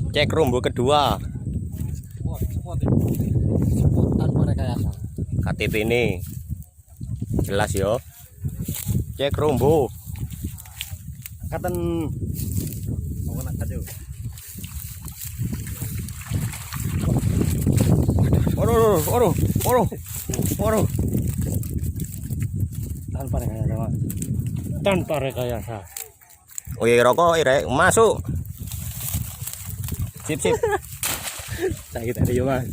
Cek rumbu kedua. Spot tanpa rekayasa. KTP ini jelas yo. Cek rumbu. Katen Mau nak kado. Waduh. Tanpa rekayasa, Mas. Tanpa rekayasa. Oh iya rokok, irek masuk. Sip. Sakit tadi, Mas.